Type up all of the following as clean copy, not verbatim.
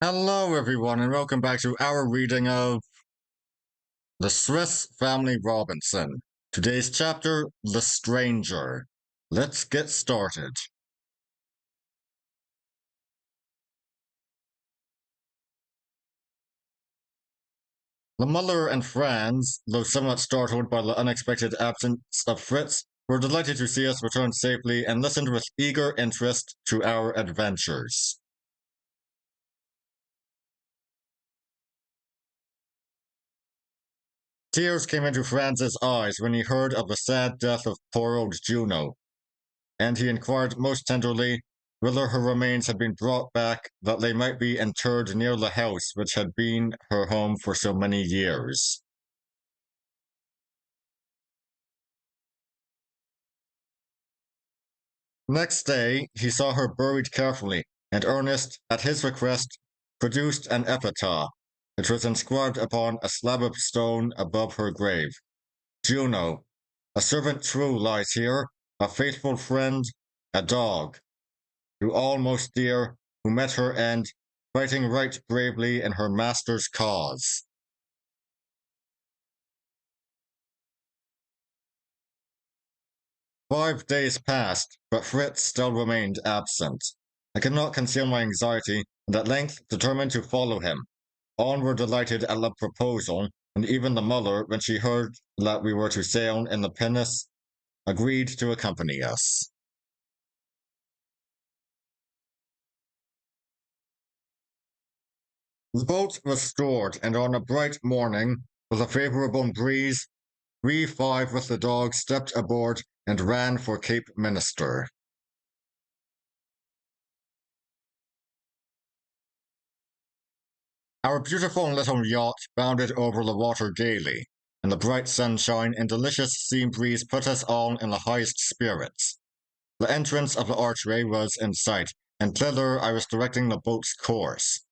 Hello, everyone, and welcome back to our reading of The Swiss Family Robinson. Today's chapter, The Stranger. Let's get started. The Muller and Franz, though somewhat startled by the unexpected absence of Fritz, were delighted to see us return safely and listened with eager interest to our adventures. Tears came into Franz's eyes when he heard of the sad death of poor old Juno, and he inquired most tenderly whether her remains had been brought back that they might be interred near the house which had been her home for so many years. Next day, he saw her buried carefully, and Ernest, at his request, produced an epitaph. It was inscribed upon a slab of stone above her grave. Juno, a servant true lies here, a faithful friend, a dog, to all most dear, who met her end, fighting right bravely in her master's cause. 5 days passed, but Fritz still remained absent. I could not conceal my anxiety, and at length determined to follow him. All were delighted at the proposal, and even the mother, when she heard that we were to sail in the pinnace, agreed to accompany us. The boat was stored, and on a bright morning, with a favourable breeze, we five with the dog stepped aboard and ran for Cape Minister. Our beautiful little yacht bounded over the water gaily, and the bright sunshine and delicious sea breeze put us all in the highest spirits. The entrance of the archway was in sight, and thither I was directing the boat's course.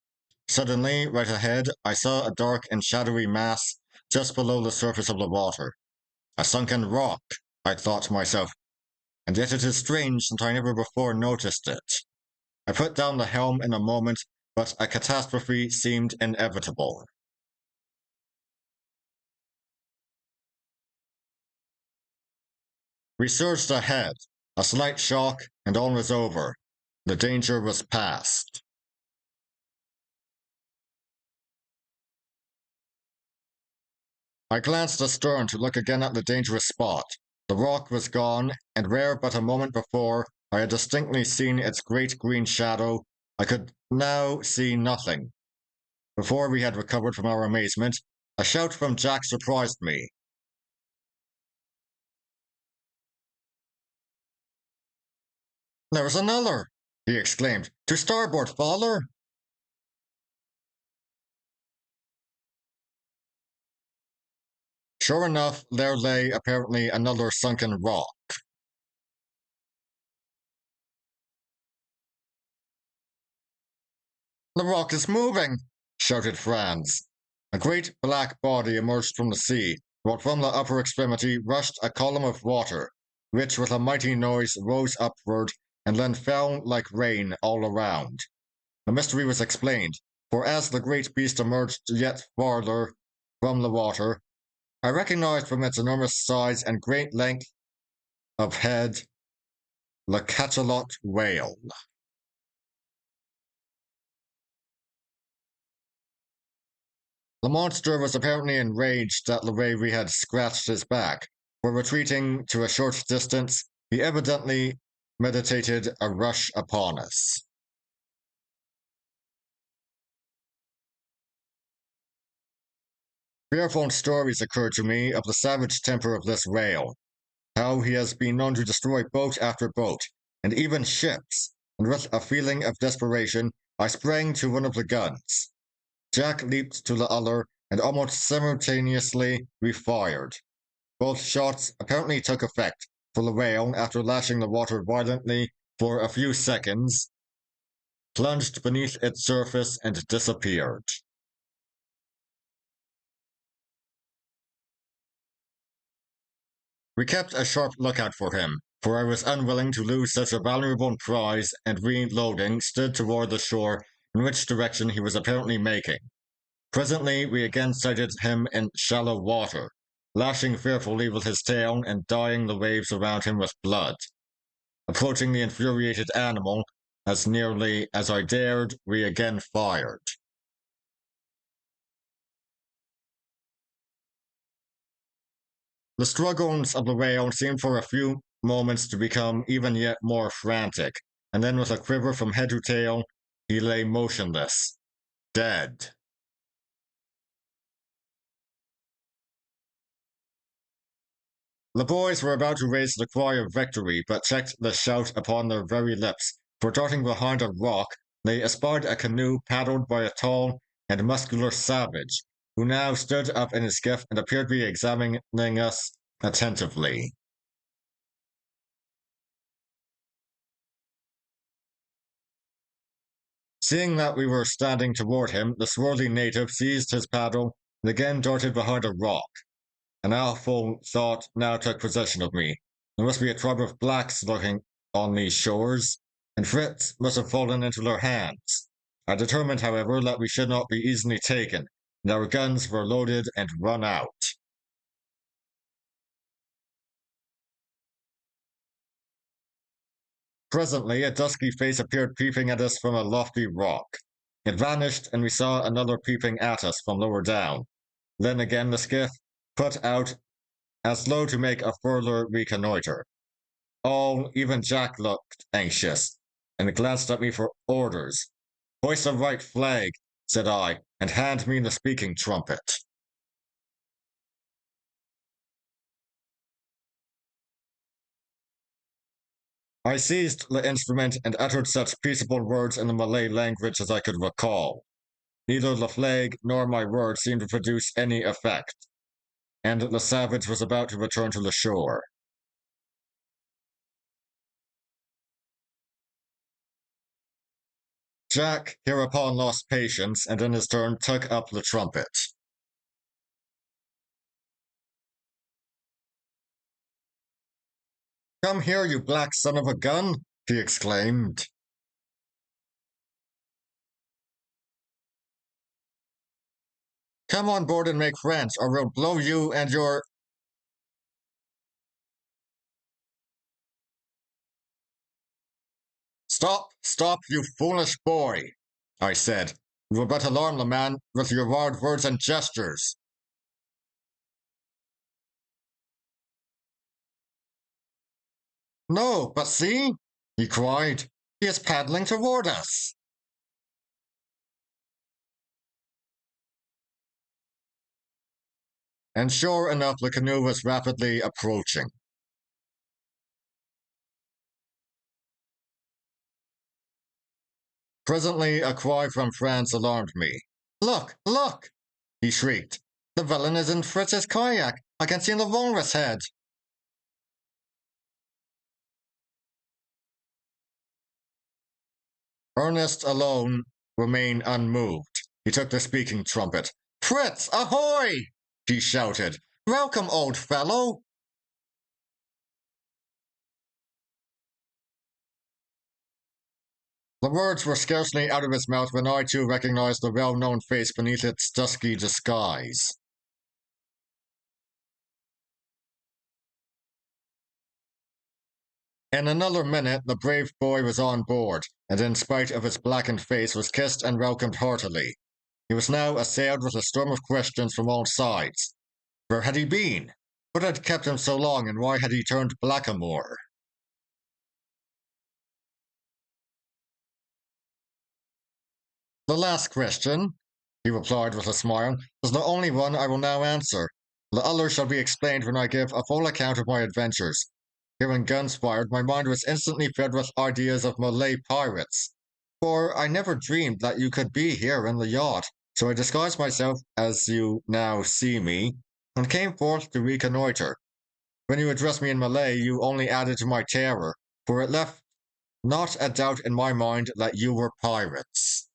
Suddenly, right ahead, I saw a dark and shadowy mass just below the surface of the water. A sunken rock, I thought to myself, and yet it is strange that I never before noticed it. I put down the helm in a moment, but a catastrophe seemed inevitable. We surged ahead. A slight shock, and all was over. The danger was past. I glanced astern to look again at the dangerous spot. The rock was gone, and where but a moment before I had distinctly seen its great green shadow, I could now see nothing. Before we had recovered from our amazement, a shout from Jack surprised me. "There's another!" he exclaimed. "To starboard, father!" Sure enough, there lay apparently another sunken rock. "The rock is moving!" shouted Franz. A great black body emerged from the sea, while from the upper extremity rushed a column of water, which with a mighty noise rose upward and then fell like rain all around. The mystery was explained, for as the great beast emerged yet farther from the water, I recognized from its enormous size and great length of head the cachalot whale. The monster was apparently enraged at the way we had scratched his back, for retreating to a short distance, he evidently meditated a rush upon us. Fearful stories occurred to me of the savage temper of this whale, how he has been known to destroy boat after boat, and even ships, and with a feeling of desperation, I sprang to one of the guns. Jack leaped to the other, and almost simultaneously we fired. Both shots apparently took effect, for the whale, after lashing the water violently for a few seconds, plunged beneath its surface and disappeared. We kept a sharp lookout for him, for I was unwilling to lose such a valuable prize, and reloading, stood toward the shore in which direction he was apparently making. Presently, we again sighted him in shallow water, lashing fearfully with his tail and dyeing the waves around him with blood. Approaching the infuriated animal, as nearly as I dared, we again fired. The struggles of the whale seemed for a few moments to become even yet more frantic, and then with a quiver from head to tail, he lay motionless, dead. The boys were about to raise the cry of victory, but checked the shout upon their very lips, for darting behind a rock, they espied a canoe paddled by a tall and muscular savage, who now stood up in his skiff and appeared to be examining us attentively. Seeing that we were standing toward him, the swarthy native seized his paddle and again darted behind a rock. An awful thought now took possession of me. There must be a tribe of blacks lurking on these shores, and Fritz must have fallen into their hands. I determined, however, that we should not be easily taken, and our guns were loaded and run out. Presently, a dusky face appeared peeping at us from a lofty rock. It vanished, and we saw another peeping at us from lower down. Then again the skiff put out as though to make a further reconnoiter. All, even Jack, looked anxious, and glanced at me for orders. "Hoist the right flag," said I, "and hand me the speaking trumpet." I seized the instrument and uttered such peaceable words in the Malay language as I could recall. Neither the flag nor my words seemed to produce any effect, and the savage was about to return to the shore. Jack hereupon lost patience and in his turn took up the trumpet. "Come here, you black son of a gun!" he exclaimed. "Come on board and make friends, or we'll blow you and your—" "Stop, stop, you foolish boy," I said. "You will but alarm the man with your wild words and gestures." "No, but see," he cried. "He is paddling toward us." And sure enough, the canoe was rapidly approaching. Presently, a cry from Franz alarmed me. "Look, look!" he shrieked. "The villain is in Fritz's kayak. I can see the walrus head." Ernest alone remained unmoved. He took the speaking trumpet. "Fritz, ahoy!" he shouted. "Welcome, old fellow!" The words were scarcely out of his mouth when I too recognized the well-known face beneath its dusky disguise. In another minute, the brave boy was on board, and in spite of his blackened face, was kissed and welcomed heartily. He was now assailed with a storm of questions from all sides. Where had he been? What had kept him so long, and why had he turned blackamoor? "The last question," he replied with a smile, "is the only one I will now answer. The other shall be explained when I give a full account of my adventures. Hearing guns fired, my mind was instantly filled with ideas of Malay pirates, for I never dreamed that you could be here in the yacht, so I disguised myself as you now see me, and came forth to reconnoiter. When you addressed me in Malay, you only added to my terror, for it left not a doubt in my mind that you were pirates."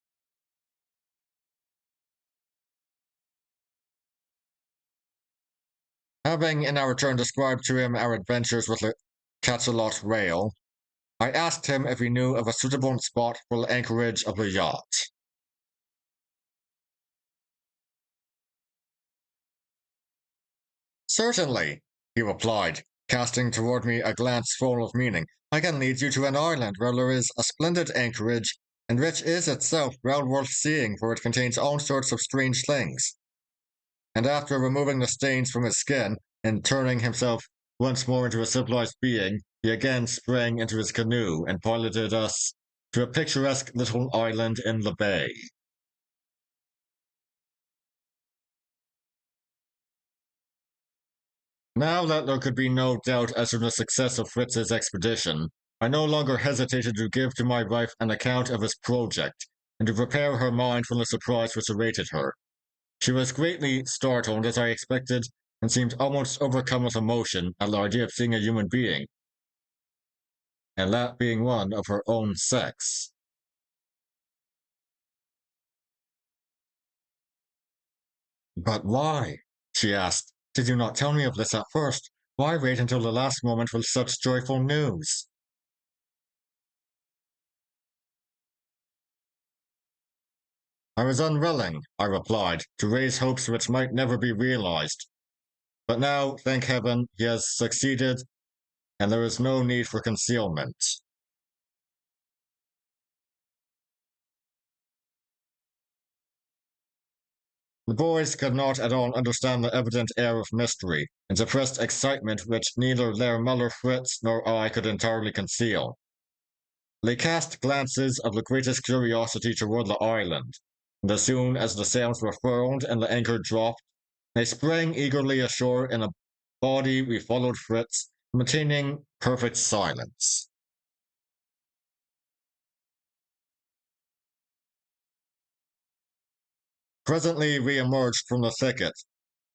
Having in our turn described to him our adventures with the cachalot rail, I asked him if he knew of a suitable spot for the anchorage of the yacht. Certainly, he replied, casting toward me a glance full of meaning. I can lead you to an island where there is a splendid anchorage, and which is itself well worth seeing, for it contains all sorts of strange things. And after removing the stains from his skin and turning himself once more into a civilized being, he again sprang into his canoe and piloted us to a picturesque little island in the bay. Now that there could be no doubt as to the success of Fritz's expedition, I no longer hesitated to give to my wife an account of his project, and to prepare her mind for the surprise which awaited her. She was greatly startled, as I expected, and seemed almost overcome with emotion at the idea of seeing a human being, and that being one of her own sex. But why? She asked. Did you not tell me of this at first? Why wait until the last moment with such joyful news? I was unwilling, I replied, to raise hopes which might never be realized. But now, thank heaven, he has succeeded, and there is no need for concealment. The boys could not at all understand the evident air of mystery and suppressed excitement which neither their Muller Fritz nor I could entirely conceal. They cast glances of the greatest curiosity toward the island, and as soon as the sails were furled and the anchor dropped, they sprang eagerly ashore. In a body we followed Fritz, maintaining perfect silence. Presently we emerged from the thicket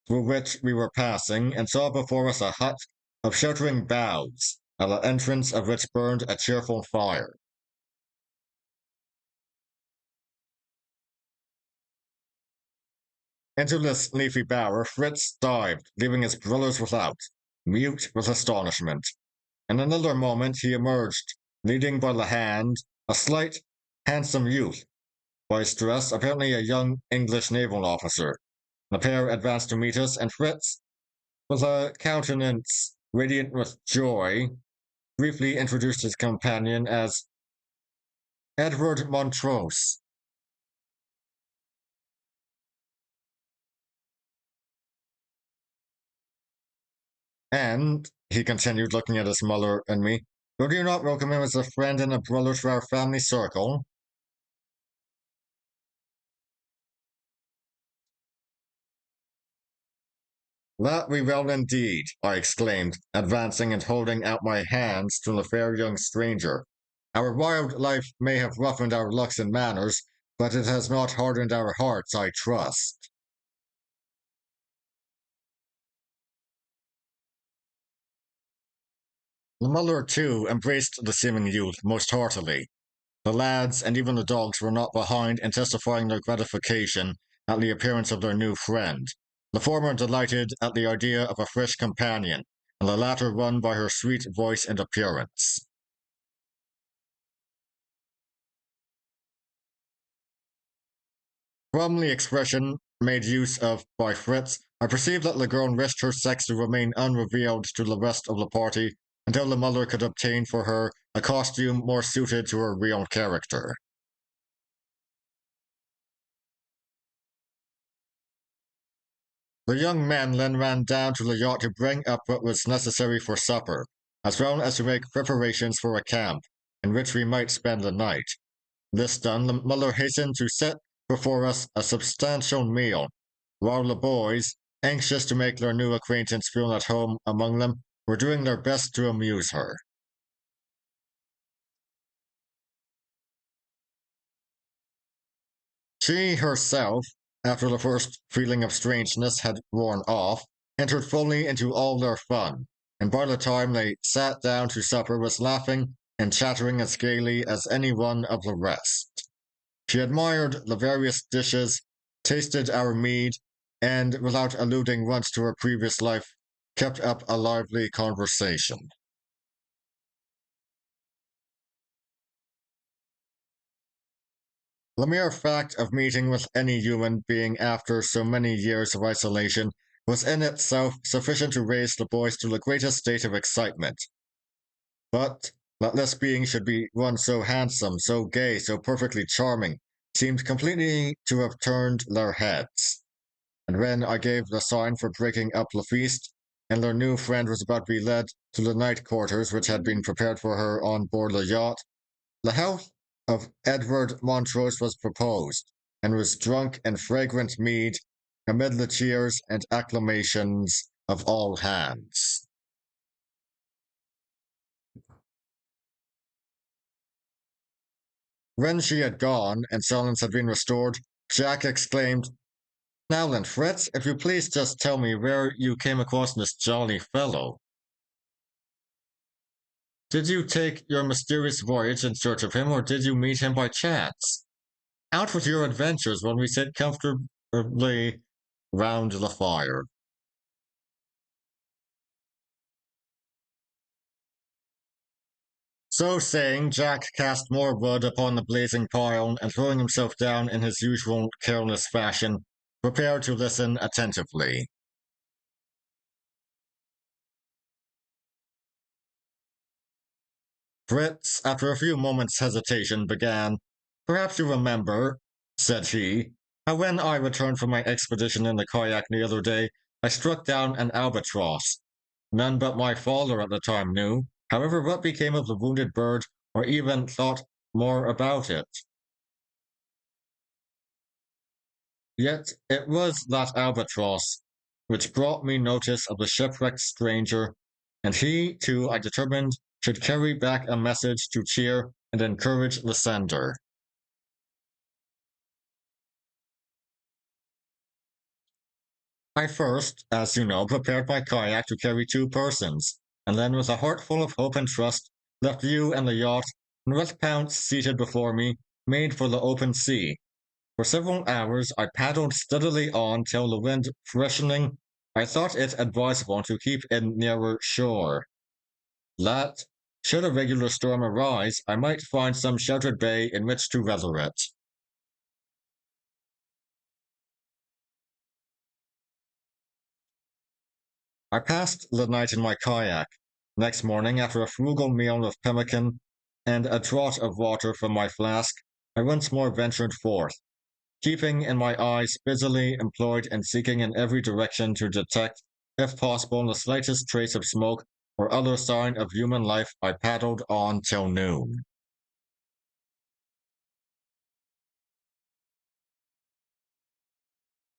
through which we were passing, and saw before us a hut of sheltering boughs, at the entrance of which burned a cheerful fire. Into this leafy bower Fritz dived, leaving his brothers without, mute with astonishment. In another moment he emerged, leading by the hand a slight, handsome youth, by his dress apparently a young English naval officer. The pair advanced to meet us, and Fritz, with a countenance radiant with joy, briefly introduced his companion as Edward Montrose. And, he continued, looking at his mother and me, would you not welcome him as a friend and a brother to our family circle? That we will indeed, I exclaimed, advancing and holding out my hands to the fair young stranger. Our wild life may have roughened our looks and manners, but it has not hardened our hearts, I trust. The mother, too, embraced the seeming youth most heartily. The lads and even the dogs were not behind in testifying their gratification at the appearance of their new friend, the former delighted at the idea of a fresh companion, and the latter won by her sweet voice and appearance. From the expression made use of by Fritz, I perceived that the girl wished her sex to remain unrevealed to the rest of the party until the mother could obtain for her a costume more suited to her real character. The young men then ran down to the yacht to bring up what was necessary for supper, as well as to make preparations for a camp, in which we might spend the night. This done, the mother hastened to set before us a substantial meal, while the boys, anxious to make their new acquaintance feel at home among them, were doing their best to amuse her. She herself, after the first feeling of strangeness had worn off, entered fully into all their fun, and by the time they sat down to supper was laughing and chattering as gaily as any one of the rest. She admired the various dishes, tasted our mead, and, without alluding once to her previous life, kept up a lively conversation. The mere fact of meeting with any human being after so many years of isolation was in itself sufficient to raise the boys to the greatest state of excitement. But that this being should be one so handsome, so gay, so perfectly charming, seemed completely to have turned their heads. And when I gave the sign for breaking up the feast, and their new friend was about to be led to the night quarters which had been prepared for her on board the yacht, the health of Edward Montrose was proposed, and was drunk in fragrant mead amid the cheers and acclamations of all hands. When she had gone, and silence had been restored, Jack exclaimed, "Now then, Fritz, if you please just tell me where you came across this jolly fellow. Did you take your mysterious voyage in search of him, or did you meet him by chance? Out with your adventures when we sit comfortably round the fire." So saying, Jack cast more wood upon the blazing pile, and throwing himself down in his usual careless fashion, prepared to listen attentively. Fritz, after a few moments' hesitation, began, "Perhaps you remember," said he, "how when I returned from my expedition in the kayak the other day, I struck down an albatross. None but my father at the time knew, however, what became of the wounded bird, or even thought more about it. Yet it was that albatross which brought me notice of the shipwrecked stranger, and he, too, I determined, should carry back a message to cheer and encourage the sender. I first, as you know, prepared my kayak to carry 2 persons, and then with a heart full of hope and trust, left you and the yacht, and with Pounce seated before me, made for the open sea. For several hours I paddled steadily on till the wind freshening, I thought it advisable to keep in nearer shore, that, should a regular storm arise, I might find some sheltered bay in which to weather it. I passed the night in my kayak. Next morning, after a frugal meal of pemmican and a draught of water from my flask, I once more ventured forth, keeping in my eyes busily employed in seeking in every direction to detect, if possible, the slightest trace of smoke or other sign of human life. I paddled on till noon.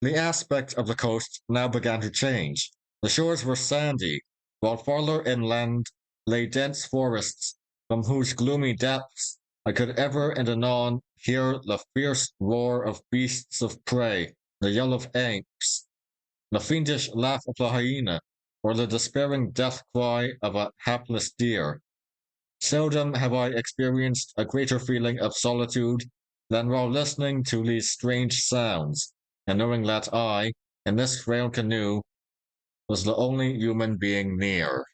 The aspect of the coast now began to change. The shores were sandy, while farther inland lay dense forests, from whose gloomy depths I could ever and anon hear the fierce roar of beasts of prey, the yell of apes, the fiendish laugh of the hyena, or the despairing death cry of a hapless deer. Seldom have I experienced a greater feeling of solitude than while listening to these strange sounds, and knowing that I, in this frail canoe, was the only human being near.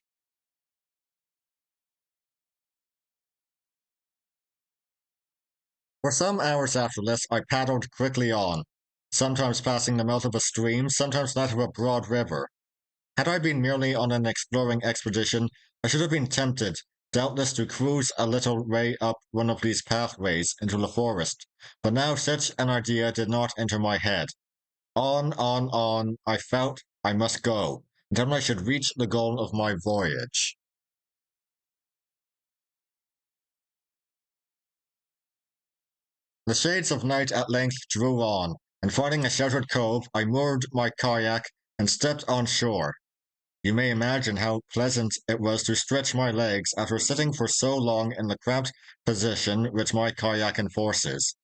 For some hours after this, I paddled quickly on, sometimes passing the mouth of a stream, sometimes that of a broad river. Had I been merely on an exploring expedition, I should have been tempted, doubtless, to cruise a little way up one of these pathways into the forest, but now such an idea did not enter my head. On, I felt I must go, until I should reach the goal of my voyage. The shades of night at length drew on, and finding a sheltered cove, I moored my kayak and stepped on shore. You may imagine how pleasant it was to stretch my legs after sitting for so long in the cramped position which my kayak enforces.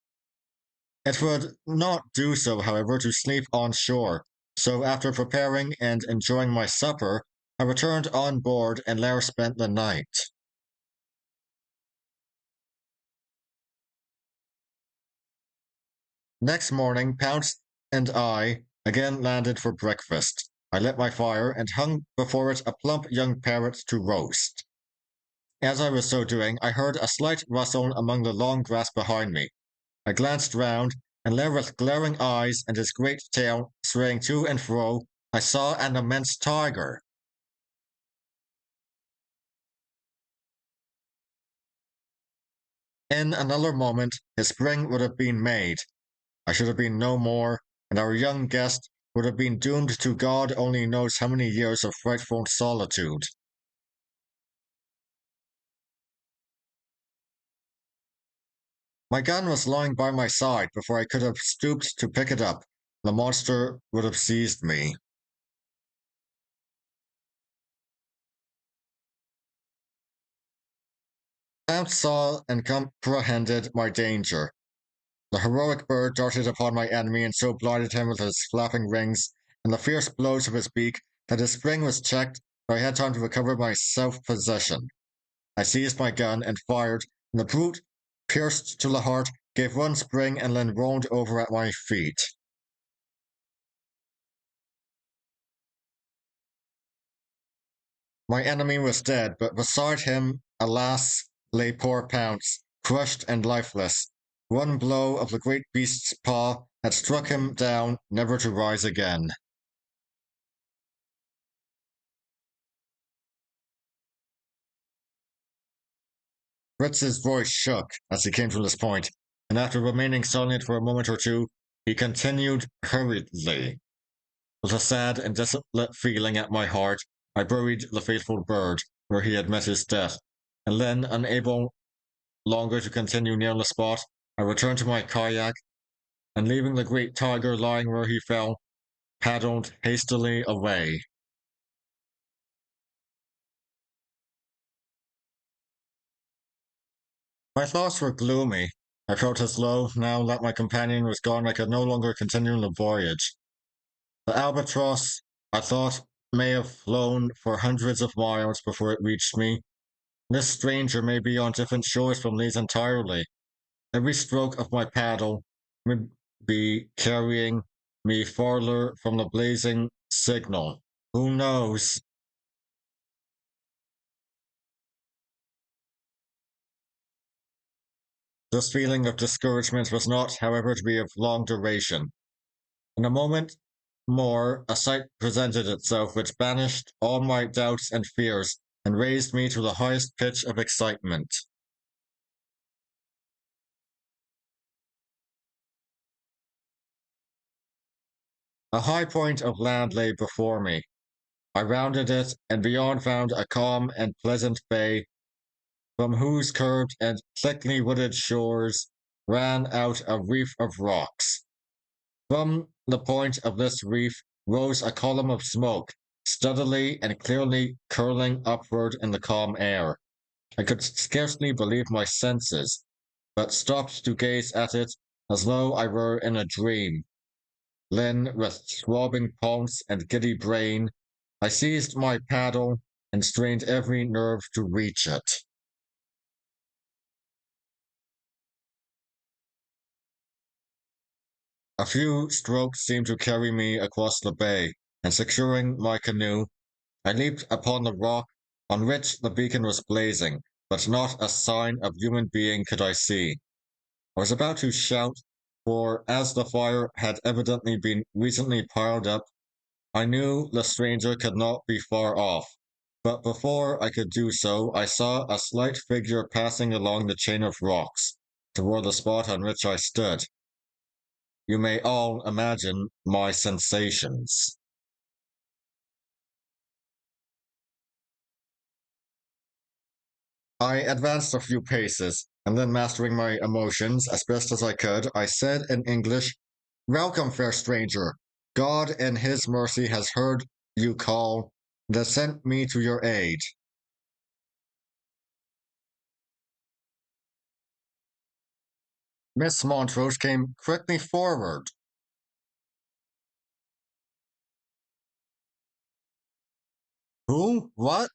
It would not do so, however, to sleep on shore, so after preparing and enjoying my supper, I returned on board and there spent the night. Next morning, Pounce and I again landed for breakfast. I lit my fire and hung before it a plump young parrot to roast. As I was so doing, I heard a slight rustle among the long grass behind me. I glanced round, and there with glaring eyes and his great tail swaying to and fro, I saw an immense tiger. In another moment, his spring would have been made. I should have been no more, and our young guest would have been doomed to God only knows how many years of frightful solitude. My gun was lying by my side before I could have stooped to pick it up. The monster would have seized me. Count saw and comprehended my danger. The heroic bird darted upon my enemy and so blinded him with his flapping wings and the fierce blows of his beak that his spring was checked, but I had time to recover my self-possession. I seized my gun and fired, and the brute, pierced to the heart, gave one spring and then rolled over at my feet. My enemy was dead, but beside him, alas, lay poor Pounce, crushed and lifeless. One blow of the great beast's paw had struck him down, never to rise again. Fritz's voice shook as he came to this point, and after remaining silent for a moment or two, he continued hurriedly. With a sad and desolate feeling at my heart, I buried the faithful bird where he had met his death, and then, unable longer to continue near the spot, I returned to my kayak, and leaving the great tiger lying where he fell, paddled hastily away. My thoughts were gloomy. I felt as though, now that my companion was gone, I could no longer continue the voyage. The albatross, I thought, may have flown for hundreds of miles before it reached me. This stranger may be on different shores from these entirely. Every stroke of my paddle would be carrying me farther from the blazing signal. Who knows? This feeling of discouragement was not, however, to be of long duration. In a moment more, a sight presented itself which banished all my doubts and fears and raised me to the highest pitch of excitement. A high point of land lay before me. I rounded it, and beyond found a calm and pleasant bay, from whose curved and thickly wooded shores ran out a reef of rocks. From the point of this reef rose a column of smoke, steadily and clearly curling upward in the calm air. I could scarcely believe my senses, but stopped to gaze at it as though I were in a dream. Then, with throbbing pulse and giddy brain, I seized my paddle and strained every nerve to reach it. A few strokes seemed to carry me across the bay, and securing my canoe, I leaped upon the rock on which the beacon was blazing, but not a sign of human being could I see. I was about to shout, for as the fire had evidently been recently piled up, I knew the stranger could not be far off. But before I could do so, I saw a slight figure passing along the chain of rocks toward the spot on which I stood. You may all imagine my sensations. I advanced a few paces, and then mastering my emotions as best as I could, I said in English, "Welcome, fair stranger. God in his mercy has heard you call, and has sent me to your aid." Miss Montrose came quickly forward. "Who? What?"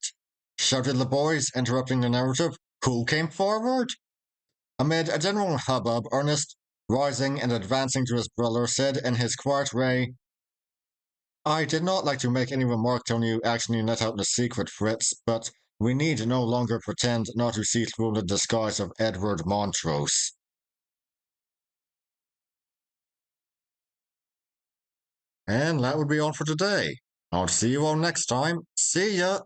shouted the boys, interrupting the narrative. "Who came forward?" Amid a general hubbub, Ernest, rising and advancing to his brother, said in his quiet way, "I did not like to make any remark till you actually let out the secret, Fritz, but we need no longer pretend not to see through the disguise of Edward Montrose." And that would be all for today. I'll see you all next time. See ya!